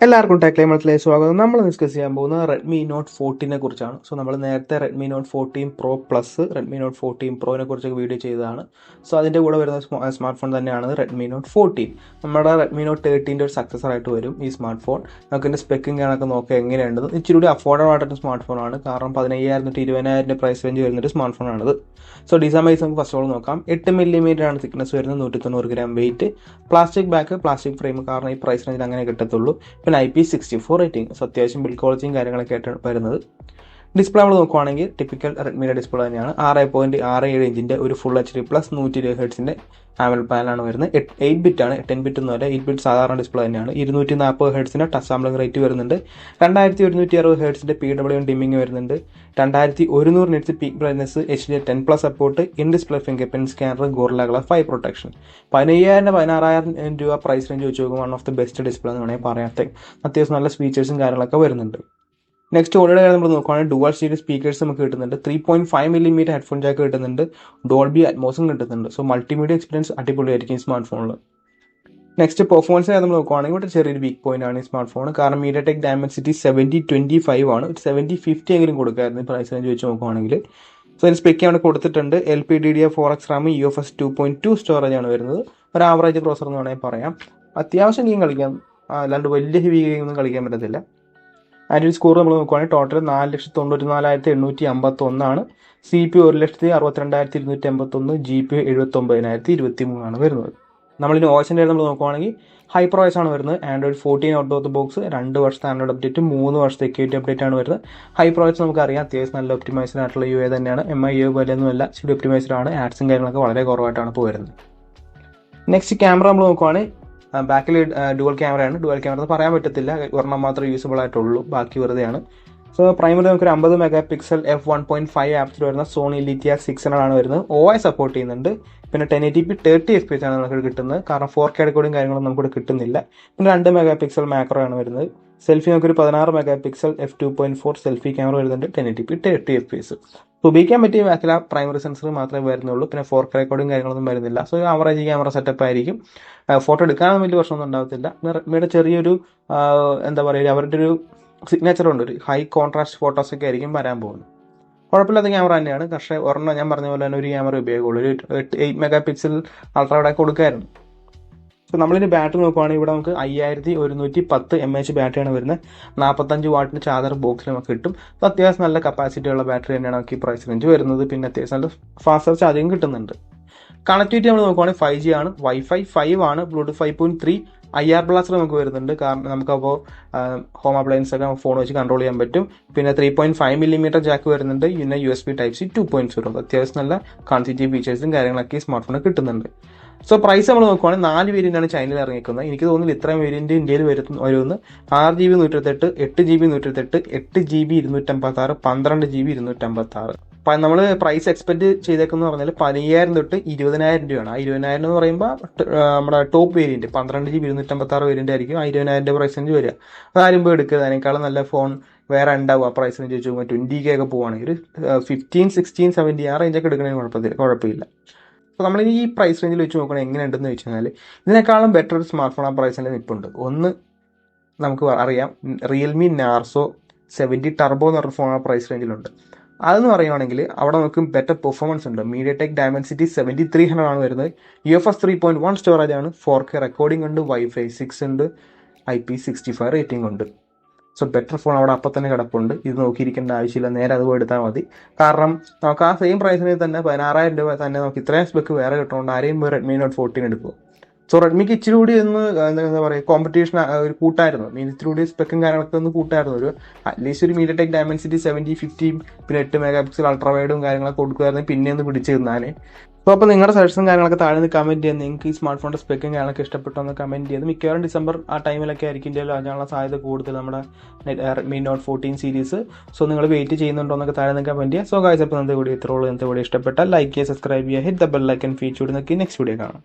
എല്ലാവർക്കും ടെക് ക്ലൈമറ്റിലേക്ക് സ്വാഗതം. നമ്മൾ ഡിസ്കസ് ചെയ്യാൻ പോകുന്നത് റെഡ്മി നോട്ട് 14 കുറിച്ചാണ്. സോ നമ്മൾ നേരത്തെ Redmi note 14 pro plus, Redmi note 14 പ്രോനെ കുറിച്ചൊക്കെ വീഡിയോ ചെയ്തതാണ്. സോ അതിൻ്റെ കൂടെ വരുന്ന സ്മാർട്ട് ഫോൺ തന്നെയാണ് റെഡ്മി നോട്ട് 14. നമ്മുടെ റെഡ്മി നോട്ട് 13 ഒരു സക്സസർ ആയിട്ട് വരും ഈ സ്മാർട്ട് ഫോൺ. നമുക്ക് ഇതിൻ്റെ സ്പെക്കും കണക്ക് നോക്കുക എങ്ങനെയുണ്ട്. ഇച്ചിരി കൂടി അഫോർഡബിൾ ആയിട്ടൊരു സ്മാർട്ട് ഫോണാണ്. കാരണം 15,000 തൊട്ട് 20,000 പ്രൈസ് റേഞ്ച് വരുന്നൊരു സ്മാർട്ട് ഫോണാണിത്. സോ ഡിസൈൻ വൈസ് നമുക്ക് ഫസ്റ്റ് ഓൾ നോക്കാം. 8mm ആണ് തിക്നെസ് വരുന്നത്, 190 gram weight, plastic back, plastic frame. കാരണം ഈ പ്രൈസ് റേഞ്ചിൽ അങ്ങനെ കിട്ടത്തുള്ളൂ. പിന്നെ IP64 റേറ്റിംഗ്. സോ അത്യാവശ്യം ബിൽഡ് ക്വാളിറ്റിയും കാര്യങ്ങളൊക്കെ ആയിട്ടാണ് വരുന്നത്. ഡിസ്പ്ലേ നമ്മൾ നോക്കുവാണെങ്കിൽ ടിപ്പിക്കൽ റെഡ്മിയുടെ ഡിസ്പ്ലേ തന്നെയാണ്. 6.67 ഇഞ്ചിൻ്റെ ഒരു ഫുൾ HD പ്ലസ് 120 ഹെർട്സിൻ്റെ ആമൽ പാനലാണ് വരുന്നത്. 8 ബിറ്റ് ആണ്, 10 ബിറ്റ് ഒന്നുമല്ല, 8 ബിറ്റ് സാധാരണ ഡിസ്പ്ലേ തന്നെയാണ്. 240 ഹെർട്സിൻ്റെ ടച്ച് സാമ്പിളിംഗ് റേറ്റ് വരുന്നുണ്ട്. 2160 ഹെർട്സിൻ്റെ PWM ഡിമ്മിങ് വരുന്നുണ്ട്. 2100 nits peak brightness, HDR10+ support, in display finger print scanner, gorilla glass 5 protection. 15,000-16,000 രൂപ പ്രൈസ് റേഞ്ച് വെച്ച് നോക്കുമ്പോൾ one of the best display എന്ന് വേണമെങ്കിൽ പറയാം. അത്യാവശ്യം നല്ല ഫീച്ചേഴ്സും കാര്യങ്ങളൊക്കെ വരുന്നുണ്ട്. നെക്സ്റ്റ് ഓഡിയോയുടെ കാര്യം നമ്മൾ നോക്കുകയാണെങ്കിൽ ഡുവൽ സ്റ്റീരിയോ സ്പീക്കേഴ്സ് നമുക്ക് കിട്ടുന്നുണ്ട്. 3.5mm ഹെഡ്ഫോൺ ജാക്ക് കിട്ടുന്നുണ്ട്. ഡോൾബി അറ്റ്മോസും കിട്ടുന്നുണ്ട്. സോ മൾട്ടിമീഡിയ എക്സ്പീരിയൻസ് അടിപൊളിയായിരിക്കും ഈ സ്മാർട്ട് ഫോണിൽ. നെക്സ്റ്റ് പെർഫോമൻസ് നമ്മൾ നോക്കുകയാണെങ്കിൽ ഇവിടെ ചെറിയൊരു വീക്ക് പോയിന്റ് ആണ് ഈ സ്മാർട്ട് ഫോൺ. കാരണം MediaTek Dimensity 7025 ആണ്. 7050 എങ്കിലും കൊടുക്കായിരുന്നു പ്രൈസ് റേഞ്ച് വെച്ച് നോക്കുകയാണെങ്കിൽ. സോ അതിന് സ്പെക്ക് അവിടെ കൊടുത്തിട്ടുണ്ട്. LPDDR4X RAM, UFS 2.2 സ്റ്റോറേജ് ആണ് വരുന്നത്. ഒരു ആവറേജ് പ്രോസർ എന്ന് വേണമെങ്കിൽ പറയാം. അത്യാവശ്യം ഗെയിം കളിക്കാം, അല്ലാണ്ട് വലിയ ഹെവി ഗെയിം ഒന്നും കളിക്കാൻ പറ്റത്തില്ല. ആൻഡ്രോയിഡ് സ്കോർ നമ്മൾ നോക്കുകയാണെങ്കിൽ ടോട്ടൽ 4,94,851 ആണ്. CPU 1,62,281, GPU 79,023 ആണ് വരുന്നത്. നമ്മളിനി OSന്റെ നമ്മൾ നോക്കുകയാണെങ്കിൽ ഹൈപ്പർ OS ആണ് വരുന്നത്. Android 14 out of the box, 2 വർഷത്തെ ആൻഡ്രോയിഡ് അപ്ഡേറ്റ്, 3 വർഷത്തെ സെക്യൂരിറ്റി അപ്ഡേറ്റ് ആണ് വരുന്നത്. ഹൈപ്പർ OS നമുക്കറിയാം അത്യാവശ്യം നല്ല ഒപ്റ്റിമൈസ്ഡ് ആയിട്ടുള്ള UI തന്നെയാണ്. MIUI പോലെയൊന്നുമല്ല, ശരി ഒപ്റ്റിമൈസ്ഡ് ആണ്. ആഡ്സും കാര്യങ്ങളൊക്കെ വളരെ കുറവായിട്ടാണ് ഇപ്പോൾ വരുന്നത്. നെക്സ്റ്റ് ക്യാമറ നമ്മൾ നോക്കുകയാണെങ്കിൽ ബാക്കിൽ ഡുവൽ ക്യാമറയാണ്. ഡുവൽ ക്യാമറ എന്ന് പറയാൻ പറ്റത്തില്ല, ഒരെണ്ണം മാത്രമേ യൂസബിൾ ആയിട്ടുള്ളൂ, ബാക്കി വെറുതെയാണ്. സോ പ്രൈമറി നമുക്കൊരു 50 MP f1.5 ആപ്സിൽ വരുന്ന സോണി LTR 600 ആണ് വരുന്നത്. OI സപ്പോർട്ട് ചെയ്യുന്നുണ്ട്. പിന്നെ 1080p 30 FPS ആണ് നമുക്ക് കിട്ടുന്നത്. കാരണം 4K റെക്കോർഡിങ് കാര്യങ്ങളൊന്നും നമുക്കിവിടെ കിട്ടുന്നില്ല. പിന്നെ 2 MP മാക്രോ ആണ് വരുന്നത്. സെൽഫി നമുക്കൊരു 16 MP f2.4 സെൽഫി ക്യാമറ വരുന്നുണ്ട്. 1080p 30 FPS. ഉപയോഗിക്കാൻ പറ്റിയ ബാക്കിൽ പ്രൈമറി സെൻസർ മാത്രമേ വരുന്നുള്ളൂ. പിന്നെ 4K റെക്കോർഡിങ് കാര്യങ്ങളൊന്നും വരുന്നില്ല. സോ ആവറേജ് ക്യാമറ സെറ്റപ്പ് ആയിരിക്കും. ഫോട്ടോ എടുക്കാനൊന്നും വലിയ പ്രശ്നമൊന്നും ഉണ്ടാകത്തില്ല. പിന്നെ റെഡ്മിയുടെ ചെറിയൊരു എന്താ പറയുക, അവരുടെ ഒരു സിഗ്നേച്ചർ ഉണ്ട്, ഒരു ഹൈ കോൺട്രാസ്റ്റ് ഫോട്ടോസൊക്കെ ആയിരിക്കും വരാൻ പോകുന്നത്. കുഴപ്പമില്ലാത്ത ക്യാമറ തന്നെയാണ്. പക്ഷേ ഒരെണ്ണം ഞാൻ പറഞ്ഞ പോലെ തന്നെ ഒരു ക്യാമറ ഉപയോഗമുള്ളൂ. ഒരു 8 MP അൾട്രാ വൈഡ് കൊടുക്കായിരുന്നു. സോ നമ്മളിനി ബാറ്ററി നോക്കുവാണെങ്കിൽ ഇവിടെ നമുക്ക് 5110 mAh ബാറ്ററിയാണ് വരുന്നത്. 45 വാട്ടിന് ചാർജർ ബോക്സിൽ നമുക്ക് കിട്ടും. അപ്പോൾ അത്യാവശ്യം നല്ല കപ്പാസിറ്റി ഉള്ള ബാറ്ററി തന്നെയാണ് നമുക്ക് ഈ പ്രൈസ് റേഞ്ച് വരുന്നത്. പിന്നെ അത്യാവശ്യം നല്ല ഫാസ്റ്റർ ചാർജിങ് കിട്ടുന്നുണ്ട്. കണക്ടിവിറ്റി നമ്മൾ നോക്കുവാണെങ്കിൽ 5G ആണ്, Wi-Fi 5 ആണ്, Bluetooth 5.3, IR ബ്ലാസ്റ്റർ നമുക്ക് വരുന്നുണ്ട്. കാരണം നമുക്കപ്പോൾ ഹോം അപ്ലയൻസ് ഒക്കെ ഫോൺ വെച്ച് കൺട്രോൾ ചെയ്യാൻ പറ്റും. പിന്നെ 3.5mm ജാക്ക് വരുന്നുണ്ട്. പിന്നെ USB Type-C 2.0. അത്യാവശ്യം നല്ല കൺസിറ്റീവ് ഫീച്ചേഴ്സും കാര്യങ്ങളൊക്കെ ഈ സ്മാർട്ട് ഫോണിൽ കിട്ടുന്നുണ്ട്. സോ പ്രൈസ് നമ്മൾ നോക്കുവാണെങ്കിൽ 4 വേരിയൻ്റാണ് ചൈനയിൽ ഇറങ്ങിക്കുന്നത്. എനിക്ക് തോന്നുന്നില്ല ഇത്രയും വേരിയൻറ്റ് ഇന്ത്യയിൽ വരുമെന്ന്. 6GB 128, 8GB 128, 8GB 256, 12GB 256. നമ്മൾ പ്രൈസ് എക്സ്പെക്ട് ചെയ്തേക്കെന്ന് പറഞ്ഞാൽ 15,000 തൊട്ട് 20,000 രൂപയാണ്. ആ 20,000 എന്ന് പറയുമ്പോൾ നമ്മുടെ ടോപ്പ് വേരിയൻറ്റ് 12GB 256 വേരിയൻ്റ് ആയിരിക്കും ആ 20,000 പ്രൈസ് റേഞ്ച് വരിക. അതാരും പോയി എടുക്കുക. അതിനേക്കാളും നല്ല ഫോൺ വേറെ ഉണ്ടാവും ആ പ്രൈസ് റേഞ്ച് വെച്ച് നോക്കുമ്പോൾ 20K ഒക്കെ പോവുകയാണെങ്കിൽ 15, 16, 17 ആ റേഞ്ചൊക്കെ എടുക്കണമെങ്കിൽ കുഴപ്പമില്ല. അപ്പോൾ നമ്മൾ ഈ പ്രൈസ് റേഞ്ചിൽ വെച്ച് നോക്കുകയാണെങ്കിൽ എങ്ങനെയുണ്ടെന്ന് വെച്ച് കഴിഞ്ഞാൽ ഇതിനേക്കാളും ബെറ്റർ ഒരു സ്മാർട്ട് ഫോൺ ആ പ്രൈസ് റേഞ്ചിൽ നിൽപ്പുണ്ട്. ഒന്ന് നമുക്ക് അറിയാം, റിയൽമി നാർസോ 70 ടർബോ എന്ന് പറഞ്ഞ ഫോൺ ആ പ്രൈസ് റേഞ്ചിലുണ്ട്. അതെന്ന് പറയുവാണെങ്കിൽ അവിടെ നമുക്ക് ബെറ്റർ പെർഫോമൻസ് ഉണ്ട്. MediaTek Dimensity 7300 ആണ് വരുന്നത്. UFS 3.1 സ്റ്റോറേജ് ആണ്, 4K റെക്കോർഡിംഗ് ഉണ്ട്, Wi-Fi 6 ഉണ്ട്, IP65 റേറ്റിംഗ് ഉണ്ട്. സോ ബെറ്റർ ഫോൺ അവിടെ അപ്പം തന്നെ കിടപ്പുണ്ട്. ഇത് നോക്കിയിരിക്കേണ്ട ആവശ്യമില്ല, നേരെ അത് എടുത്താൽ മതി. കാരണം നമുക്ക് ആ സെയിം പ്രൈസിന് തന്നെ 16,000 രൂപ തന്നെ നമുക്ക് ഇത്രയും സ്പെക്ക് വേറെ കിട്ടുന്നുണ്ട്. ആരെയും പോയി റെഡ്മി നോട്ട് 14 എടുക്കുക. സോ റെഡ്മിക്ക് ഇച്ചിരി കൂടി ഒന്ന് എന്താ പറയുക, കോമ്പറ്റീഷൻ ഒരു കൂട്ടായിരുന്നു. ഇച്ചിരി കൂടി സ്പെക്കും കാര്യങ്ങളൊക്കെ ഒന്ന് കൂട്ടായിരുന്നു. ഒരു അറ്റ്ലീസ്റ്റ് ഒരു MediaTek Dimensity 7050 പിന്നെ 8 MP അൾട്രാ വൈഡും കാര്യങ്ങളൊക്കെ കൊടുക്കുമായിരുന്നു, പിന്നെ ഒന്ന് പിടിച്ചു തന്നാനേ. അപ്പോൾ നിങ്ങളുടെ സജഷനും കാര്യങ്ങളൊക്കെ താഴെ നിന്ന് കമൻറ്റ് ചെയ്യാം. നിങ്ങൾക്ക് ഈ സ്മാർട്ട് ഫോണിൻ്റെ സ്പെക്കും കാര്യങ്ങളൊക്കെ ഇഷ്ടപ്പെട്ടെന്ന് കമൻറ്റ് ചെയ്ത്. മിക്കവാറും ഡിസംബർ ആ ടൈമിലൊക്കെ ആയിരിക്കും ഇന്ത്യയിൽ അതിനുള്ള സാധ്യത കൂടുതൽ നമ്മുടെ റെഡ്മി നോട്ട് 14 സീരീസ്. സോ നിങ്ങൾ വെയിറ്റ് ചെയ്യുന്നുണ്ടോ എന്നൊക്കെ താഴെ നിന്ന് കമൻറ്റ് ചെയ്യുക. സോ ഗൈസ്, അപ്പോൾ ഇന്നത്തെ വീഡിയോ ഇത്രയുള്ളൂ. ഇന്നത്തെ വീഡിയോ ഇഷ്ടപ്പെട്ടാൽ ലൈക്ക് ചെയ്യുക, സബ്സ്ക്രൈബ് ചെയ്യുക, hit the bell icon feature നോക്കി നെക്സ്റ്റ് വീഡിയോ കാണാം.